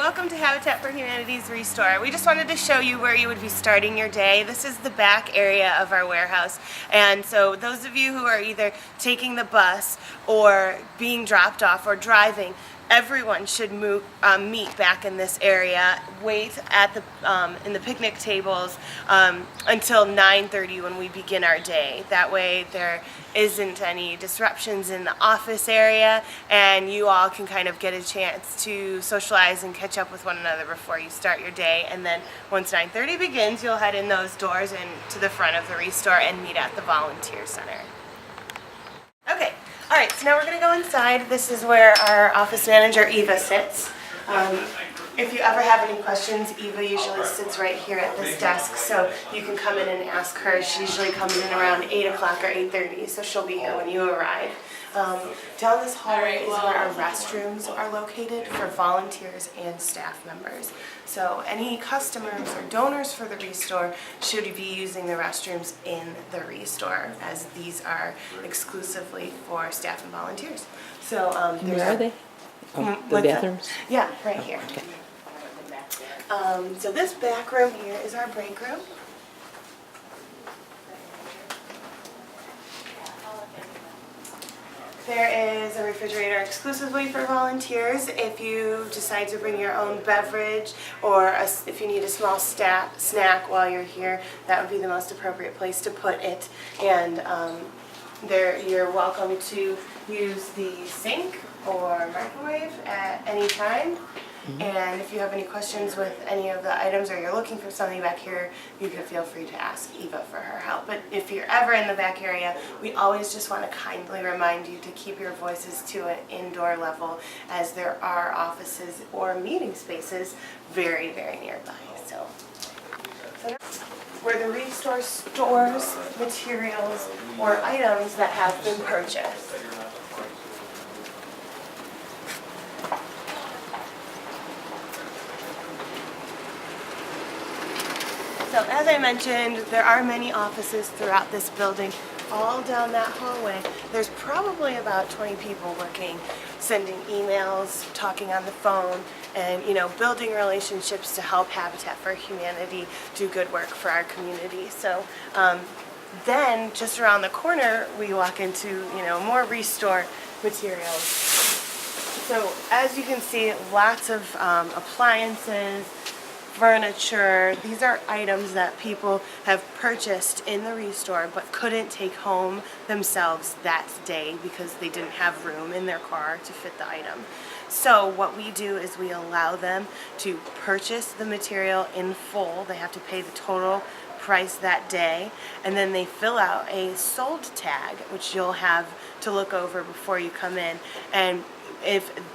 welcome to Habitat for Humanity's Restore. We just wanted to show you where you would be starting your day. This is the back area of our warehouse, and so those of you who are either taking the bus or being dropped off or driving, everyone should meet back in this area, wait at the in the picnic tables until 9:30 when we begin our day. That way there isn't any disruptions in the office area, and you all can kind of get a chance to socialize and catch up with one another before you start your day. And then once 9:30 begins, you'll head in those doors and to the front of the Restore and meet at the Volunteer Center. Okay. Alright, so now we're going to go inside. This is where our office manager, Eva, sits. If you ever have any questions, Eva usually sits right here at this desk, so you can come in and ask her. She usually comes in around 8 o'clock or 8:30, so she'll be here when you arrive. Down this hallway is where our restrooms are located for volunteers and staff members. So any customers or donors for the Restore should be using the restrooms in the Restore, as these are exclusively for staff and volunteers. So where are they? Oh, the bathrooms? Yeah, right here. Okay. So this back room here is our break room. There is a refrigerator exclusively for volunteers. If you decide to bring your own beverage, or if you need a small snack while you're here, that would be the most appropriate place to put it. And you're welcome to use the sink or microwave at any time. And if you have any questions with any of the items, or you're looking for something back here, you can feel free to ask Eva for her help. But if you're ever in the back area, we always just want to kindly remind you to keep your voices to an indoor level, as there are offices or meeting spaces very, very nearby. So where the Restore stores materials or items that have been purchased. So as I mentioned, there are many offices throughout this building, all down that hallway. There's probably about 20 people working, sending emails, talking on the phone, and building relationships to help Habitat for Humanity do good work for our community. So then just around the corner we walk into more Restore materials. So as you can see, lots of appliances, furniture. These are items that people have purchased in the Restore but couldn't take home themselves that day because they didn't have room in their car to fit the item. So what we do is we allow them to purchase the material in full. They have to pay the total price that day, and then they fill out a sold tag, which you'll have to look over before you come in. And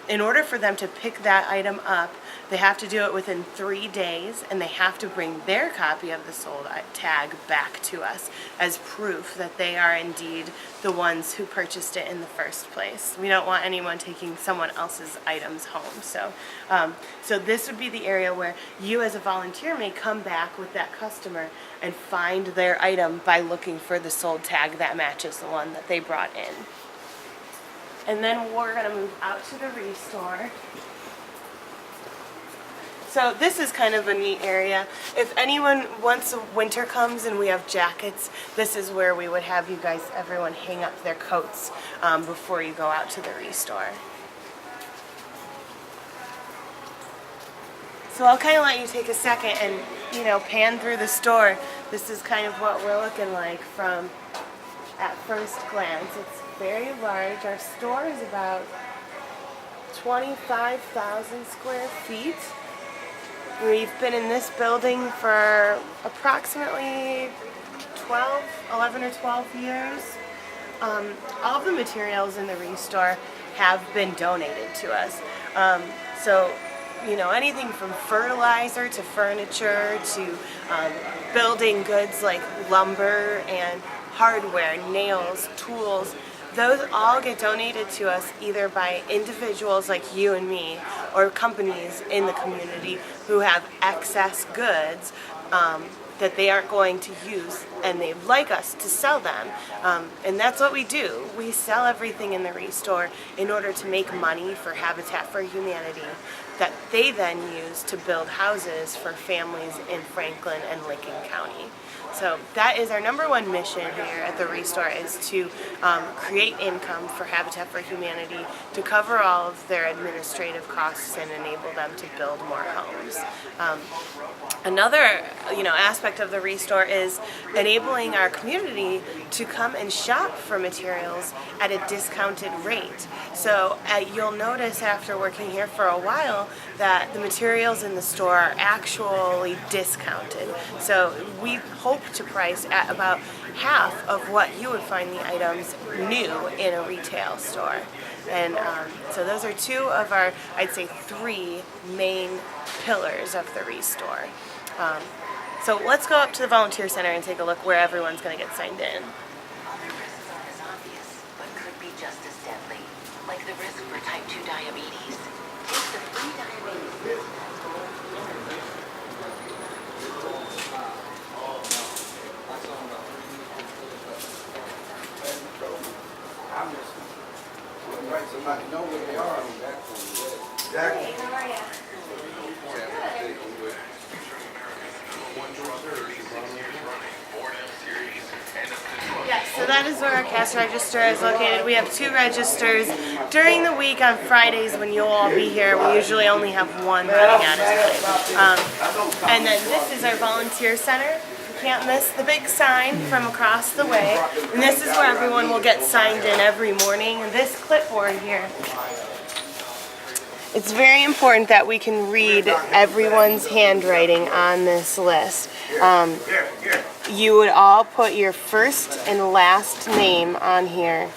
in order for them to pick that item up, they have to do it within 3 days, and they have to bring their copy of the sold tag back to us as proof that they are indeed the ones who purchased it in the first place. We don't want anyone taking someone else's items home. So this would be the area where you as a volunteer may come back with that customer and find their item by looking for the sold tag that matches the one that they brought in. And then we're going to move out to the Restore. So this is kind of a neat area. If anyone, once winter comes and we have jackets, this is where we would have you guys, everyone hang up their coats before you go out to the Restore. So I'll kind of let you take a second and, pan through the store. This is kind of what we're looking like from at first glance. It's very large. Our store is about 25,000 square feet. We've been in this building for approximately 11 or 12 years. All of the materials in the Restore have been donated to us. So anything from fertilizer to furniture to building goods like lumber and hardware, nails, tools, those all get donated to us either by individuals like you and me, or companies in the community who have excess goods that they aren't going to use, and they'd like us to sell them. And that's what we do. We sell everything in the Restore in order to make money for Habitat for Humanity. That they then use to build houses for families in Franklin and Lincoln County. So that is our number one mission here at the Restore, is to create income for Habitat for Humanity, to cover all of their administrative costs and enable them to build more homes. Another aspect of the Restore is enabling our community to come and shop for materials at a discounted rate. So you'll notice after working here for a while that the materials in the store are actually discounted. So we hope to price at about half of what you would find the items new in a retail store. And so those are two of our, I'd say, three main pillars of the Restore. So let's go up to the Volunteer Center and take a look where everyone's going to get signed in. Is obvious, but could be just as deadly, like the risk for type 2 diabetes. Take the free diabetes. Somebody know where they are. Jackie. How are you? Yes, so that is where our cash register is located. We have 2 registers. During the week on Fridays when you'll all be here, we usually only have one running at a time. And then this is our volunteer center. You can't miss the big sign from across the way. And this is where everyone will get signed in every morning. And this clipboard here, it's very important that we can read everyone's handwriting on this list. You would all put your first and last name on here,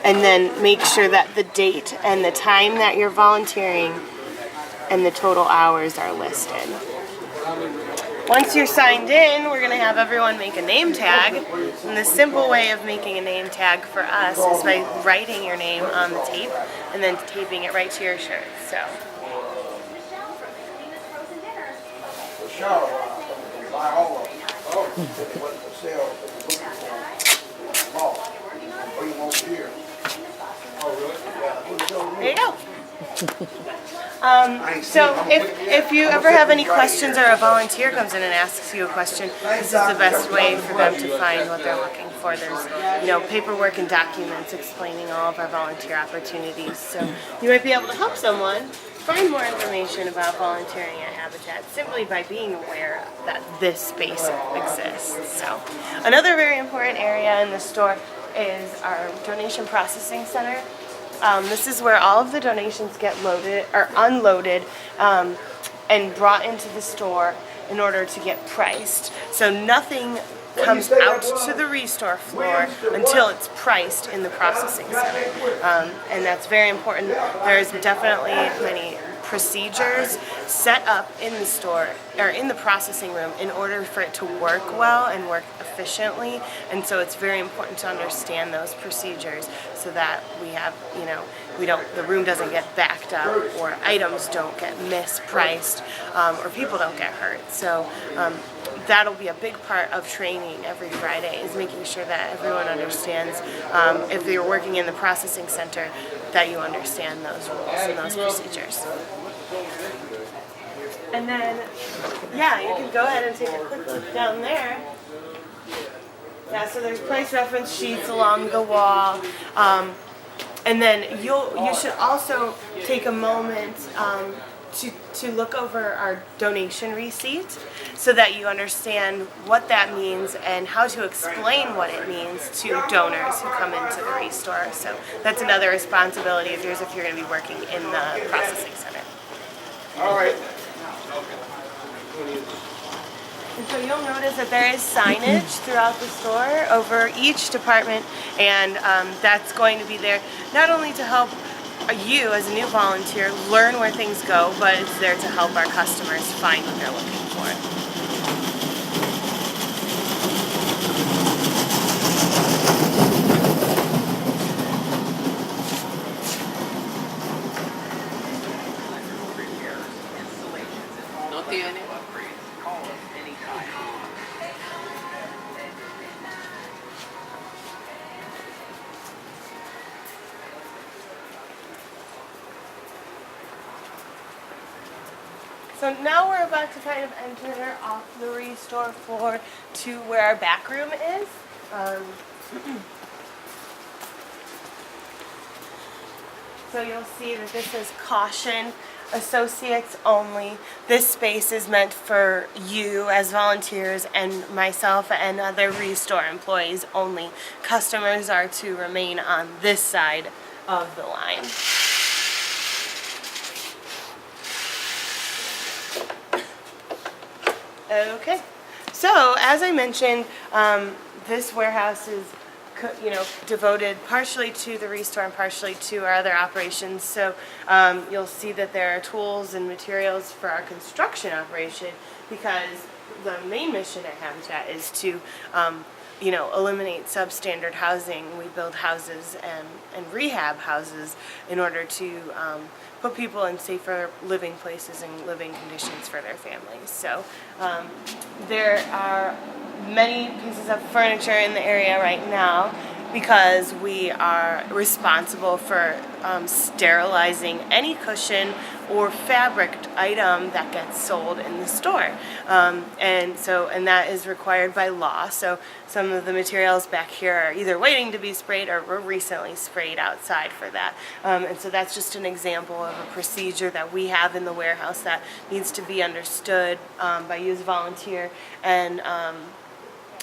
and then make sure that the date and the time that you're volunteering and the total hours are listed. Once you're signed in, we're going to have everyone make a name tag. And the simple way of making a name tag for us is by writing your name on the tape and then taping it right to your shirt. So. Buy all of them. What the sale bring them over here. There you go. So if you ever have any questions or a volunteer comes in and asks you a question, this is the best way for them to find what they're looking for. There's paperwork and documents explaining all of our volunteer opportunities. So you might be able to help someone find more information about volunteering at Habitat simply by being aware that this space exists. So another very important area in the store is our donation processing center. This is where all of the donations get loaded or unloaded and brought into the store in order to get priced. So nothing comes out to the Restore floor until it's priced in the processing center. And that's very important. There's definitely many procedures set up in the store or in the processing room in order for it to work well and work efficiently, and so it's very important to understand those procedures so that we have, the room doesn't get backed up or items don't get mispriced or people don't get hurt. So that'll be a big part of training every Friday, is making sure that everyone understands, if you're working in the processing center, that you understand those rules and those procedures. And then, you can go ahead and take a quick look down there. Yeah, so there's price reference sheets along the wall. And then you should also take a moment to look over our donation receipt so that you understand what that means and how to explain what it means to donors who come into the Restore. So that's another responsibility of yours if you're going to be working in the processing center. All right. And so you'll notice that there is signage throughout the store over each department, and that's going to be there not only to help you as a new volunteer learn where things go, but it's there to help our customers find what they're looking for. So now we're about to kind of enter off the restore floor to where our back room is. So you'll see that this is caution, associates only. This space is meant for you as volunteers and myself and other restore employees only. Customers are to remain on this side of the line. Okay, so as I mentioned, this warehouse is devoted partially to the restore and partially to our other operations. So you'll see that there are tools and materials for our construction operation, because the main mission at Habitat is to eliminate substandard housing. We build houses and rehab houses in order to put people in safer living places and living conditions for their families. So there are many pieces of furniture in the area right now because we are responsible for sterilizing any cushion or fabric item that gets sold in the store. And that is required by law. So some of the materials back here are either waiting to be sprayed or were recently sprayed outside for that. And so that's just an example of a procedure that we have in the warehouse that needs to be understood by you as a volunteer, and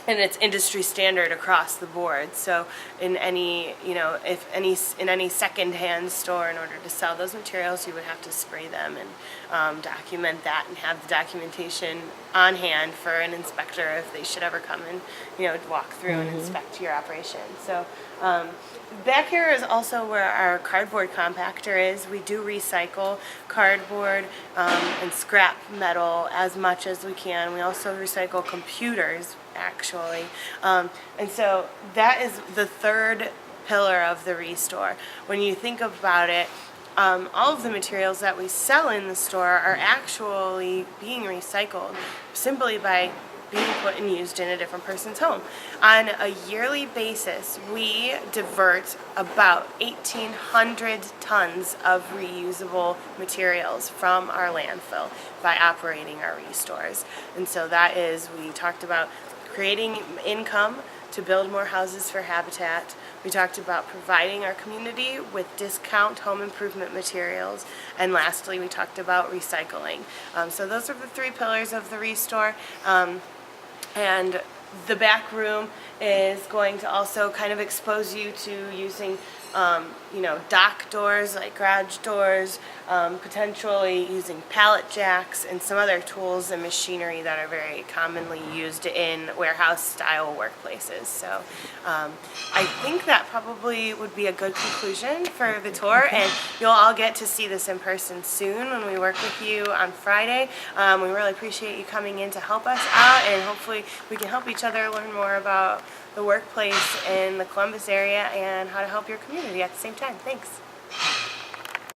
it's industry standard across the board. So in any second-hand store, in order to sell those materials, you would have to spray them and document that and have the documentation on hand for an inspector if they should ever come and walk through and inspect your operation. So back here is also where our cardboard compactor is. We do recycle cardboard and scrap metal as much as we can. We also recycle computers, actually. And so that is the third pillar of the restore. When you think about it, all of the materials that we sell in the store are actually being recycled simply by being put and used in a different person's home. On a yearly basis, we divert about 1,800 tons of reusable materials from our landfill by operating our restores. And so that is, we talked about creating income to build more houses for Habitat. We talked about providing our community with discount home improvement materials. And lastly, we talked about recycling. So those are the three pillars of the restore. And the back room is going to also kind of expose you to using dock doors like garage doors, potentially using pallet jacks and some other tools and machinery that are very commonly used in warehouse style workplaces. So I think that probably would be a good conclusion for the tour, and you'll all get to see this in person soon when we work with you on Friday. We really appreciate you coming in to help us out, and hopefully we can help each other learn more about the workplace in the Columbus area and how to help your community at the same time. Thanks.